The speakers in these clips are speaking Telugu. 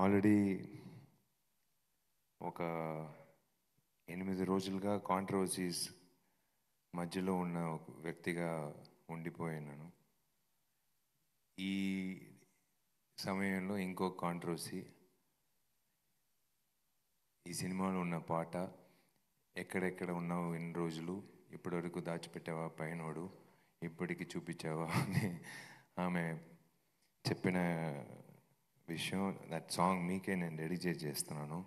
ఆల్రెడీ ఒక 8 రోజులుగా కాంట్రవర్సీస్ మధ్యలో ఉన్న ఒక వ్యక్తిగా ఉండిపోయాను. ఈ సమయంలో ఇంకో కాంట్రవర్సీ, ఈ సినిమాలో ఉన్న పాట ఎక్కడెక్కడ ఉన్నావు ఎన్ని రోజులు, ఇప్పటివరకు దాచిపెట్టావా పైనోడు, ఇప్పటికి చూపించావా అని ఆమె చెప్పిన విషయం. దట్ సాంగ్ మీకే నేను డెడికేట్ చేస్తున్నాను.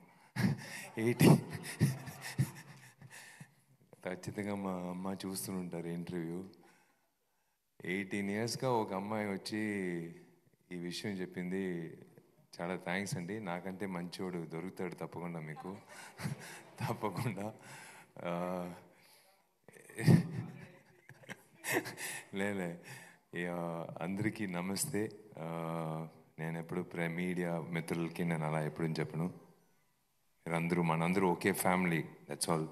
ఖచ్చితంగా మా అమ్మ చూస్తుంటారు ఇంటర్వ్యూ. 18 ఇయర్స్గా ఒక అమ్మాయి వచ్చి ఈ విషయం చెప్పింది. చాలా థ్యాంక్స్ అండి. నాకంటే మంచివాడు దొరుకుతాడు తప్పకుండా మీకు. తప్పకుండా. లేలే, అందరికీ నమస్తే. నేను ఎప్పుడు మీడియా మిత్రులకి నేను అలా ఎప్పుడు చెప్పను. మనందరూ ఒకే ఫ్యామిలీ, దట్స్ ఆల్.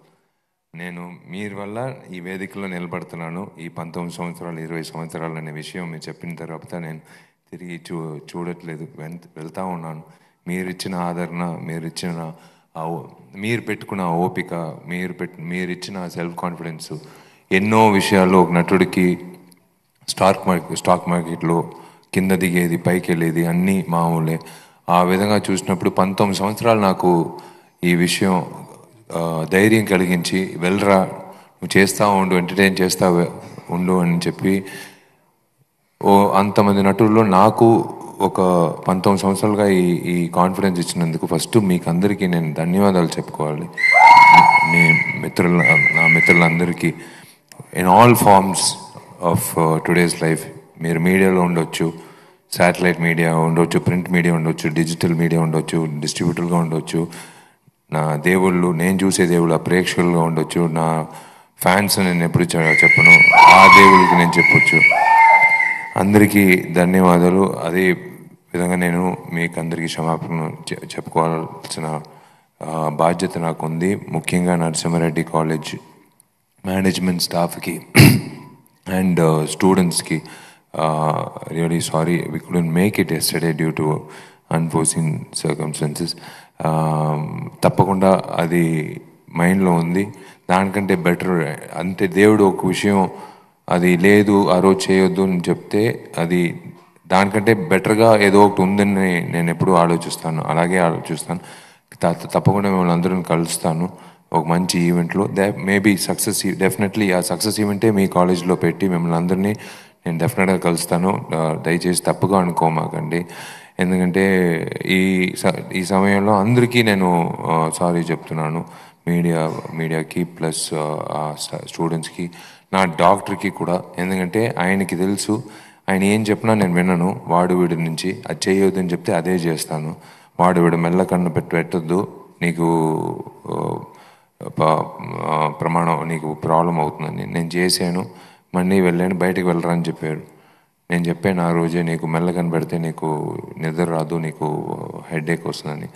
నేను మీరు వల్ల ఈ వేదికలో నిలబడుతున్నాను. ఈ 19 సంవత్సరాలు 20 సంవత్సరాలు అనే విషయం మీరు చెప్పిన తర్వాత నేను తిరిగి చూడట్లేదు, వెళ్తూ ఉన్నాను. మీరిచ్చిన ఆదరణ, మీరు పెట్టుకున్న ఓపిక, మీరిచ్చిన సెల్ఫ్ కాన్ఫిడెన్స్, ఎన్నో విషయాల్లో ఒక నటుడికి స్టాక్ మార్కెట్లో కింద దిగేది పైకి వెళ్ళేది అన్నీ మామూలే. ఆ విధంగా చూసినప్పుడు 19 సంవత్సరాలు నాకు ఈ విషయం ధైర్యం కలిగించి, వెళ్ళరా నువ్వు చేస్తూ ఉండు, ఎంటర్టైన్ చేస్తూ ఉండు అని చెప్పి అంతమంది నటుల్లో నాకు ఒక 19 సంవత్సరాలుగా ఈ కాన్ఫిడెన్స్ ఇచ్చినందుకు ఫస్ట్ మీకు అందరికీ నేను ధన్యవాదాలు చెప్పుకోవాలి. నా మిత్రులందరికీ in all forms of today's life. మీరు మీడియాలో ఉండొచ్చు, శాటిలైట్ మీడియా ఉండొచ్చు, ప్రింట్ మీడియా ఉండొచ్చు, డిజిటల్ మీడియా ఉండొచ్చు, డిస్ట్రిబ్యూటర్గా ఉండొచ్చు, నా దేవుళ్ళు, నేను చూసే దేవుళ్ళు ఆ ప్రేక్షకులుగా ఉండొచ్చు, నా ఫ్యాన్స్ నేను ఎప్పుడు చెప్పను, ఆ దేవుళ్ళకి నేను చెప్పొచ్చు. అందరికీ ధన్యవాదాలు. అదే విధంగా నేను మీకు అందరికీ క్షమాపణ చెప్పుకోవాల్సిన బాధ్యత నాకుంది. ముఖ్యంగా నరసింహారెడ్డి కాలేజ్ మేనేజ్మెంట్ స్టాఫ్కి అండ్ స్టూడెంట్స్కి really sorry, we couldn't make it yesterday due to unforeseen circumstances. తప్పకుండా అది మైండ్లో ఉంది. దానికంటే బెటర్ అంటే దేవుడు ఒక విషయం అది లేదు ఆ రోజు చేయొద్దు అని చెప్తే అది దానికంటే బెటర్గా ఏదో ఒకటి ఉందని నేను ఎప్పుడూ ఆలోచిస్తాను. అలాగే ఆలోచిస్తాను. తప్పకుండా మిమ్మల్ని అందరిని కలుస్తాను ఒక మంచి ఈవెంట్లో. మేబీ డెఫినెట్లీ ఆ సక్సెస్ ఈవెంటే మీ కాలేజ్లో పెట్టి మిమ్మల్ని అందరినీ నేను డెఫినెట్గా కలుస్తాను. దయచేసి తప్పుగా అనుకోమాకండి. ఎందుకంటే ఈ సమయంలో అందరికీ నేను సారీ చెప్తున్నాను. మీడియాకి ప్లస్ స్టూడెంట్స్కి, నా డాక్టర్కి కూడా. ఎందుకంటే ఆయనకి తెలుసు, ఆయన ఏం చెప్పినా నేను వినను. వాడు వీడి నుంచి అది చేయొద్దని చెప్తే అదే చేస్తాను. వాడు వీడు మెల్లకన్ను పెట్టొద్దు, నీకు ప్రమాణం, నీకు ప్రాబ్లం అవుతుందని నేను చేశాను. మళ్ళీ వెళ్ళాను, బయటకు వెళ్ళరా అని చెప్పారు. నేను చెప్పాను ఆ రోజే, నీకు మెల్లకన్ను పెడితే నీకు నిద్ర రాదు, నీకు హెడేక్ వస్తుందని.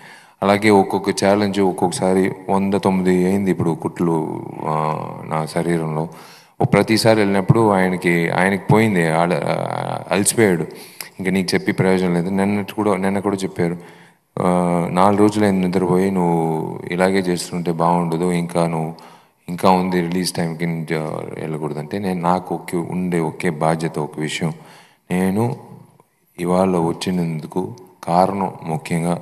అలాగే ఒక్కొక్క ఛాలెంజ్ ఒక్కొక్కసారి 109 అయింది ఇప్పుడు కుట్లు నా శరీరంలో. ప్రతిసారి వెళ్ళినప్పుడు ఆయనకి పోయింది, అలసిపోయాడు. ఇంకా నీకు చెప్పి ప్రయోజనం లేదు. నిన్న కూడా చెప్పారు, 4 రోజులు అయింది నిద్రపోయి, నువ్వు ఇలాగే చేస్తుంటే బాగుండదు, ఇంకా ఉంది రిలీజ్ టైంకి వెళ్ళకూడదంటే నాకు ఉండే ఒకే బాధ్యత, ఒక విషయం. నేను ఇవాళ వచ్చినందుకు కారణం ముఖ్యంగా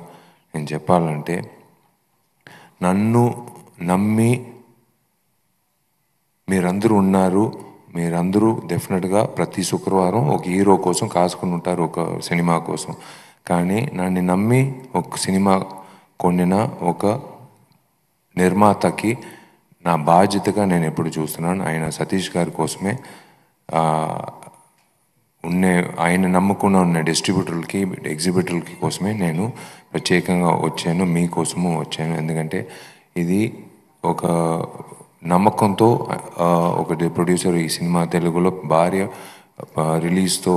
నేను చెప్పాలంటే, నన్ను నమ్మి మీరందరూ ఉన్నారు. మీరందరూ డెఫినెట్గా ప్రతి శుక్రవారం ఒక హీరో కోసం కాసుకుని ఉంటారు, ఒక సినిమా కోసం. కానీ నన్ను నమ్మి ఒక సినిమా కొనిన ఒక నిర్మాతకి నా బాధ్యతగా నేను ఎప్పుడు చూస్తున్నాను. ఆయన సతీష్ గారి కోసమే ఆయన నమ్ముకున్న ఉన్న డిస్ట్రిబ్యూటర్లకి, ఎగ్జిబిటర్లకి కోసమే నేను ప్రత్యేకంగా వచ్చాను, మీకోసము వచ్చాను. ఎందుకంటే ఇది ఒక నమ్మకంతో ఒక ప్రొడ్యూసర్ ఈ సినిమా తెలుగులో భార్య రిలీజ్తో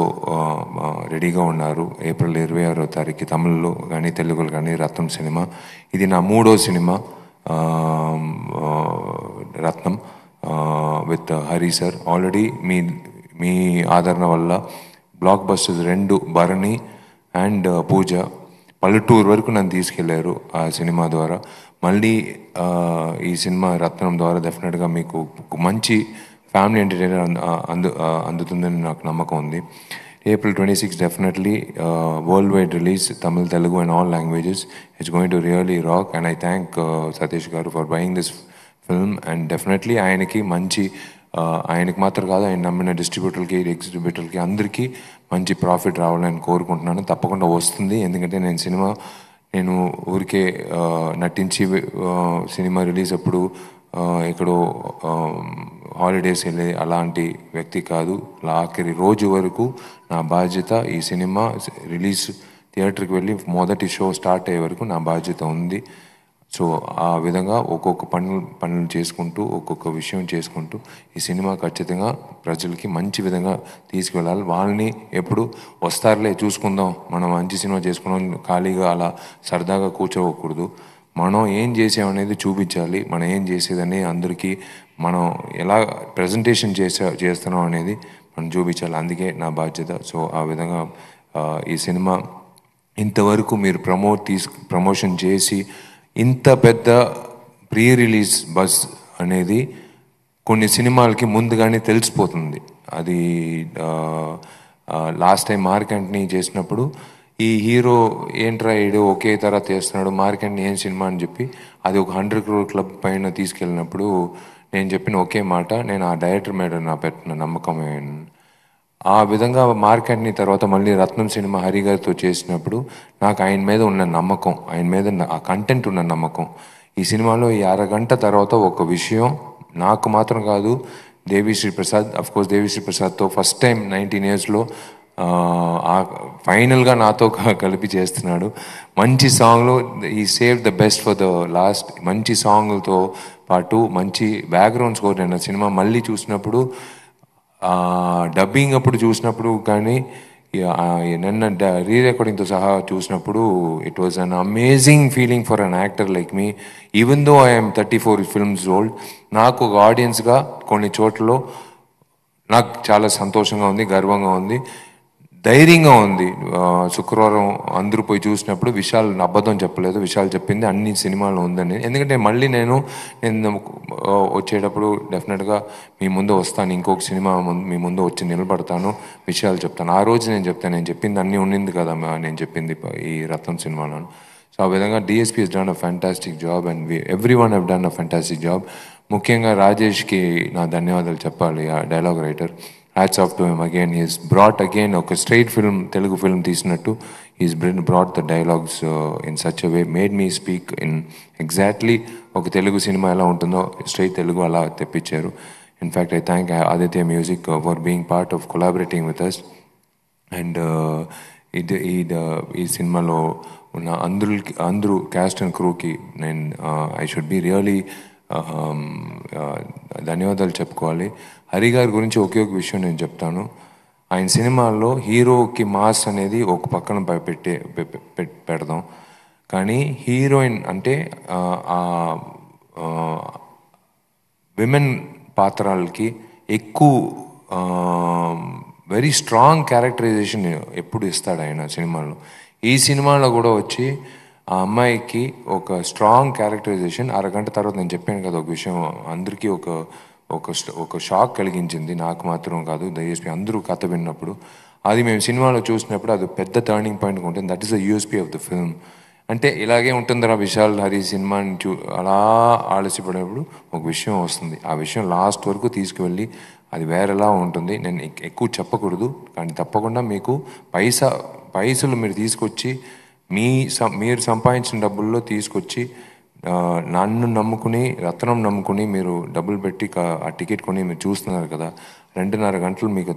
రెడీగా ఉన్నారు. ఏప్రిల్ 26వ తారీఖు తమిళ్లో కానీ తెలుగులో కానీ రత్నం సినిమా. ఇది నా 3వ cinema Rathnam with Hari sir. Already మీ ఆదరణ వల్ల blockbusters 2 Bharani and Pooja పల్లెటూరు వరకు నన్ను తీసుకెళ్లారు ఆ సినిమా ద్వారా. మళ్ళీ ఈ సినిమా రత్నం ద్వారా డెఫినెట్గా మీకు మంచి ఫ్యామిలీ ఎంటర్టైనర్ అందుతుందని నాకు నమ్మకం ఉంది. April 26 definitely worldwide release, Tamil, Telugu and all languages. It's going to really rock, and I thank Satish Garu for buying this film, and definitely ఆయనకి మంచి ఆయనకి మాత్రం కాదు, ఆయన నమ్మిన డిస్ట్రిబ్యూటర్కి, ఎగ్జిబిటర్కి అందరికీ మంచి ప్రాఫిట్ రావాలని కోరుకుంటున్నాను. తప్పకుండా వస్తుంది, ఎందుకంటే నేను ఊరికే నటించి సినిమా రిలీజ్ అప్పుడు ఎక్కడో హాలిడేస్ వెళ్ళే అలాంటి వ్యక్తి కాదు. ఆఖరి రోజు వరకు నా బాధ్యత ఈ సినిమా రిలీజ్ థియేటర్కి వెళ్ళి మొదటి షో స్టార్ట్ అయ్యే వరకు నా బాధ్యత ఉంది. సో ఆ విధంగా ఒక్కొక్క పనులు చేసుకుంటూ, ఒక్కొక్క విషయం చేసుకుంటూ ఈ సినిమా ఖచ్చితంగా ప్రజలకి మంచి విధంగా తీసుకువెళ్ళాలి. వాళ్ళని ఎప్పుడు వస్తారులే చూసుకుందాం, మనం మంచి సినిమా చేసుకున్నాం ఖాళీగా అలా సరదాగా కూర్చోకూడదు. మనం ఏం చేసామనేది చూపించాలి. మనం ఏం చేసేదని అందరికీ మనం ఎలా ప్రజెంటేషన్ చేస్తున్నాం అనేది మనం చూపించాలి. అందుకే నా బాధ్యత. సో ఆ విధంగా ఈ సినిమా ఇంతవరకు మీరు ప్రమోషన్ చేసి ఇంత పెద్ద ప్రీ రిలీజ్ బస్ అనేది కొన్ని సినిమాలకి ముందుగానే తెలిసిపోతుంది. అది లాస్ట్ టైం మార్క్ యాంటనీ చేసినప్పుడు ఈ హీరో ఏంట్రా ఈడు ఒకే తర్వాత చేస్తున్నాడు, మార్క్ యాంటనీ ఏం సినిమా అని చెప్పి అది ఒక 100 crore క్లబ్ పైన తీసుకెళ్ళినప్పుడు నేను చెప్పిన ఒకే మాట, నేను ఆ డైరెక్టర్ మీద నా పెట్టిన నమ్మకమే. ఆ విధంగా మార్క్ యాంటనీ తర్వాత మళ్ళీ రత్నం సినిమా హరి గారితో చేసినప్పుడు నాకు ఆయన మీద ఉన్న నమ్మకం, ఆయన మీద ఆ కంటెంట్ ఉన్న నమ్మకం. ఈ సినిమాలో ఈ అరగంట తర్వాత ఒక విషయం నాకు మాత్రం కాదు, దేవిశ్రీ ప్రసాద్, అఫ్కోర్స్ దేవిశ్రీ ప్రసాద్తో ఫస్ట్ టైం 19 yearsలో ఫైనల్గా నాతో కలిపి చేస్తున్నాడు. మంచి సాంగ్లో ఈ save the best for the last. మంచి సాంగ్లతో పాటు మంచి బ్యాక్గ్రౌండ్ స్కోర్. నేను సినిమా మళ్ళీ చూసినప్పుడు, డబ్బింగ్ అప్పుడు చూసినప్పుడు కానీ నిన్న రీ రికార్డింగ్తో సహా చూసినప్పుడు it was an amazing feeling for an actor like me. Even though I'm 34 films old, నాకు ఒక ఆడియన్స్గా కొన్ని చోట్లలో నాకు చాలా సంతోషంగా ఉంది, గర్వంగా ఉంది, ధైర్యంగా ఉంది. శుక్రవారం అందరూ పోయి చూసినప్పుడు విశాల్ అబద్ధం చెప్పలేదు, విశాల్ చెప్పింది అన్ని సినిమాల్లో ఉందని. ఎందుకంటే మళ్ళీ నేను వచ్చేటప్పుడు డెఫినెట్గా మీ ముందు వస్తాను, ఇంకొక సినిమా మీ ముందు వచ్చి నిలబడతాను, విషయాలు చెప్తాను. ఆ రోజు నేను చెప్పింది అన్నీ ఉండింది కదా నేను చెప్పింది ఈ రత్నం సినిమాలో. సో ఆ విధంగా DSP he's done a fantastic job, and every one have done a fantastic job. ముఖ్యంగా రాజేష్కి నా ధన్యవాదాలు చెప్పాలి, ఆ dialogue writer. Hats off to him again. He has brought again ఒక స్ట్రైట్ ఫిల్మ్, తెలుగు ఫిల్మ్ తీసినట్టు he's brought the dialogues in such a way, made me speak in exactly ఒక తెలుగు సినిమా ఎలా ఉంటుందో స్ట్రైట్ తెలుగు అలా తెప్పించారు. In fact I thank Aditya music for being part of collaborating with us. And ఈ సినిమాలో ఉన్న అందరూ క్యాస్ట్ అండ్ క్రూకి నేను ఐ షుడ్ బి రియలీ ధన్యవాదాలు చెప్పుకోవాలి. హరి గారి గురించి ఒకే ఒక విషయం నేను చెప్తాను. ఆయన సినిమాల్లో హీరోకి మాస్ అనేది ఒక పక్కన పెడదాం, కానీ హీరోయిన్ అంటే విమెన్ పాత్రలకి ఎక్కువ వెరీ స్ట్రాంగ్ క్యారెక్టరైజేషన్ ఎప్పుడు ఇస్తాడు ఆయన సినిమాల్లో. ఈ సినిమాలో కూడా వచ్చి ఆ అమ్మాయికి ఒక స్ట్రాంగ్ క్యారెక్టరైజేషన్. అరగంట తర్వాత నేను చెప్పాను కదా ఒక విషయం, అందరికీ ఒక షాక్ కలిగించింది, నాకు మాత్రం కాదు, దయచేసి అందరూ కథ విన్నప్పుడు. అది మేము సినిమాలో చూసినప్పుడు అది పెద్ద టర్నింగ్ పాయింట్ ఉంటుంది. That is the USP of the film. అంటే ఇలాగే ఉంటుందిరా విశాల్ హరి సినిమాని అలా ఆలస్యపడేప్పుడు ఒక విషయం వస్తుంది, ఆ విషయం లాస్ట్ వరకు తీసుకువెళ్ళి అది వేరేలా ఉంటుంది. నేను ఎక్కువ చెప్పకూడదు, కానీ తప్పకుండా మీకు పైసలు మీరు తీసుకొచ్చి మీరు సంపాదించిన డబ్బుల్లో తీసుకొచ్చి నన్ను నమ్ముకుని, రత్నం నమ్ముకుని మీరు డబ్బులు పెట్టి ఆ టికెట్ కొని మీరు చూస్తున్నారు కదా, 2.5 గంటలు మీకు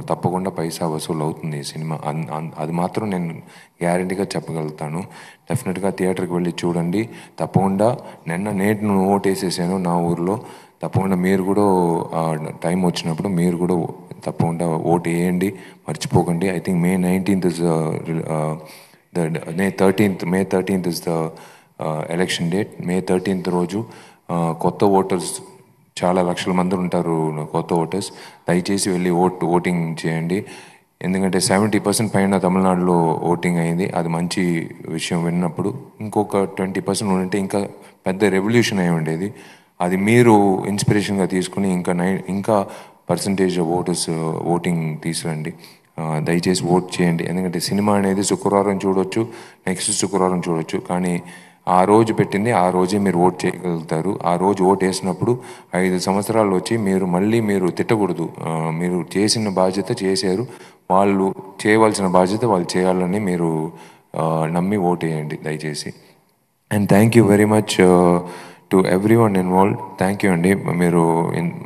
తప్పకుండా పైసా వసూలు అవుతుంది ఈ సినిమా. అది మాత్రం నేను గ్యారంటీగా చెప్పగలుగుతాను. డెఫినెట్గా థియేటర్కి వెళ్ళి చూడండి. తప్పకుండా నేను ఓటేసేసాను నా ఊర్లో. తప్పకుండా మీరు కూడా టైం వచ్చినప్పుడు మీరు కూడా తప్పకుండా ఓటు వేయండి, మర్చిపోకండి. I think May 19th is May 13th is the election date. May 13th రోజు కొత్త ఓటర్స్ చాలా లక్షల మంది ఉంటారు, కొత్త ఓటర్స్. దయచేసి వెళ్ళి ఓటింగ్ చేయండి. ఎందుకంటే 70% పైన తమిళనాడులో ఓటింగ్ అయింది. అది మంచి విషయం విన్నప్పుడు. ఇంకొక 20% ఉంటే ఇంకా పెద్ద రెవల్యూషన్ అయి ఉండేది. అది మీరు ఇన్స్పిరేషన్గా తీసుకుని ఇంకా పర్సంటేజ్ ఆఫ్ ఓటింగ్ తీసుకురండి. దయచేసి ఓట్ చేయండి. ఎందుకంటే సినిమా అనేది శుక్రవారం చూడొచ్చు, నెక్స్ట్ శుక్రవారం చూడొచ్చు, కానీ ఆ రోజు పెట్టింది ఆ రోజే మీరు ఓట్ చేయగలుగుతారు. ఆ రోజు ఓట్ వేసినప్పుడు 5 సంవత్సరాలు వచ్చి మీరు తిట్టకూడదు. మీరు చేసిన బాధ్యత చేశారు, వాళ్ళు చేయవలసిన బాధ్యత వాళ్ళు చేయాలని మీరు నమ్మి ఓట్ వేయండి దయచేసి. And thank you very much to every one involved. Thank you అండి, మీరు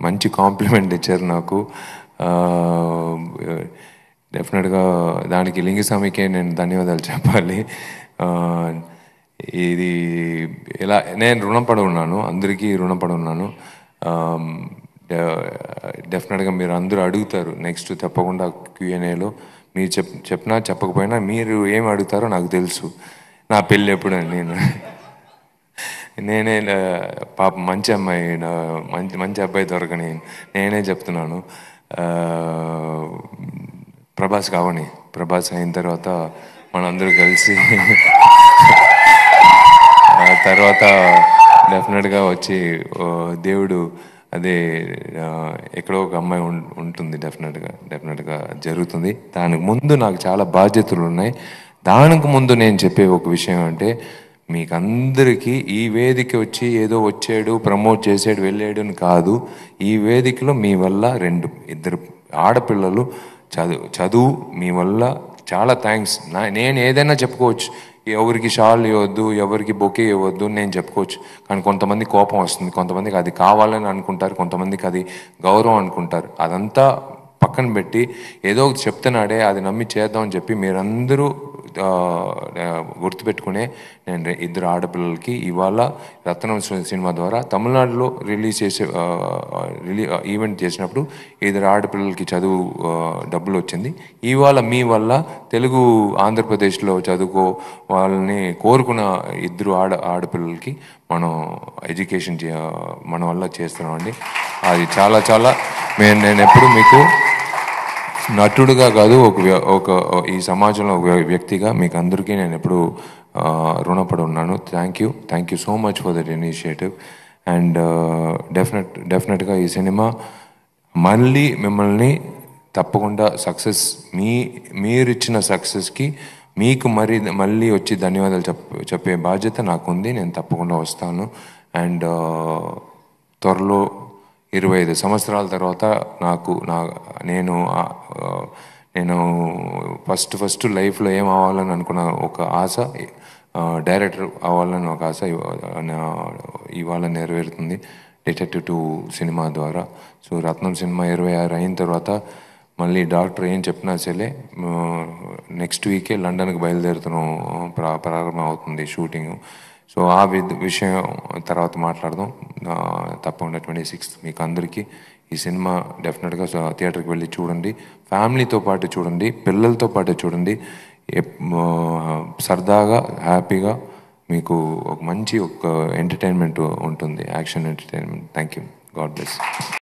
మంచి కాంప్లిమెంట్ ఇచ్చారు నాకు. డెఫినెట్గా దానికి లింగస్వామికే నేను ధన్యవాదాలు చెప్పాలి. ఇది ఇలా నేను రుణపడి ఉన్నాను, అందరికీ రుణపడి ఉన్నాను. డెఫినెట్గా మీరు అందరూ అడుగుతారు నెక్స్ట్ తప్పకుండా Q&Aలో. మీరు చెప్పినా చెప్పకపోయినా మీరు ఏం అడుగుతారో నాకు తెలుసు. నా పెళ్ళి ఎప్పుడని నేనే పాప మంచి అమ్మాయి, మంచి అబ్బాయి దొరకని నేనే చెప్తున్నాను. ప్రభాస్ కావని, ప్రభాస్ అయిన తర్వాత మనందరూ కలిసి తర్వాత డెఫినెట్గా వచ్చి దేవుడు అదే ఎక్కడో ఒక అమ్మాయి ఉంటుంది, డెఫినెట్గా జరుగుతుంది. దానికి ముందు నాకు చాలా బాధ్యతలు ఉన్నాయి. దానికి ముందు నేను చెప్పే ఒక విషయం అంటే, మీకు అందరికీ ఈ వేదిక వచ్చి ఏదో వచ్చాడు ప్రమోట్ చేసాడు వెళ్ళాడు అని కాదు. ఈ వేదికలో మీ వల్ల ఇద్దరు ఆడపిల్లలు చదువు మీ వల్ల చాలా థ్యాంక్స్. నేను ఏదైనా చెప్పుకోవచ్చు, ఎవరికి షాల్ ఇవ్వద్దు, ఎవరికి బొకే ఇవ్వద్దు నేను చెప్పుకోవచ్చు, కానీ కొంతమంది కోపం వస్తుంది, కొంతమందికి అది కావాలని అనుకుంటారు, కొంతమందికి అది గౌరవం అనుకుంటారు. అదంతా పక్కన పెట్టి ఏదో ఒకటి చెప్తున్నాడే అది నమ్మి చేద్దామని చెప్పి మీరందరూ గుర్తుపెట్టుకునే నేను ఇద్దరు ఆడపిల్లలకి ఇవాళ రత్నం సినిమా ద్వారా తమిళనాడులో రిలీజ్ చేసే ఈవెంట్ చేసినప్పుడు ఇద్దరు ఆడపిల్లలకి చదువు డబ్బులు వచ్చింది. ఇవాళ మీ వల్ల తెలుగు ఆంధ్రప్రదేశ్లో చదువుకో వాళ్ళని కోరుకున్న ఇద్దరు ఆడపిల్లలకి మనం ఎడ్యుకేషన్ మన వల్ల చేస్తున్నామండి. అది చాలా నేను ఎప్పుడు మీకు నటుడుగా కాదు, ఈ సమాజంలో ఒక వ్యక్తిగా మీకు అందరికీ నేను ఎప్పుడు రుణపడి ఉన్నాను. Thank you so much for that initiative. And డెఫినెట్గా ఈ సినిమా మళ్ళీ మిమ్మల్ని తప్పకుండా సక్సెస్ మీరిచ్చిన సక్సెస్కి మీకు మళ్ళీ వచ్చి ధన్యవాదాలు చెప్పే బాధ్యత నాకుంది. నేను తప్పకుండా వస్తాను. అండ్ త్వరలో 25 సంవత్సరాల తర్వాత నేను ఫస్ట్ లైఫ్లో ఏం అవ్వాలని అనుకున్న ఒక ఆశ, డైరెక్టర్ అవ్వాలని ఒక ఆశ ఇవాళ నెరవేరుతుంది డిటెక్టివ్ 2 సినిమా ద్వారా. సో రత్నం సినిమా 26 అయిన తర్వాత మళ్ళీ డాక్టర్ ఏం చెప్పినా సరే నెక్స్ట్ వీకే లండన్కి బయలుదేరుతున్నాం, ప్రారంభం అవుతుంది షూటింగ్. సో ఆ విషయం తర్వాత మాట్లాడదాం. తప్పకుండా 26 మీకు అందరికీ ఈ సినిమా డెఫినెట్గా థియేటర్కి వెళ్ళి చూడండి, ఫ్యామిలీతో పాటు చూడండి, పిల్లలతో పాటు చూడండి. సరదాగా హ్యాపీగా మీకు ఒక మంచి ఎంటర్టైన్మెంట్ ఉంటుంది, action entertainment. Thank you. God bless.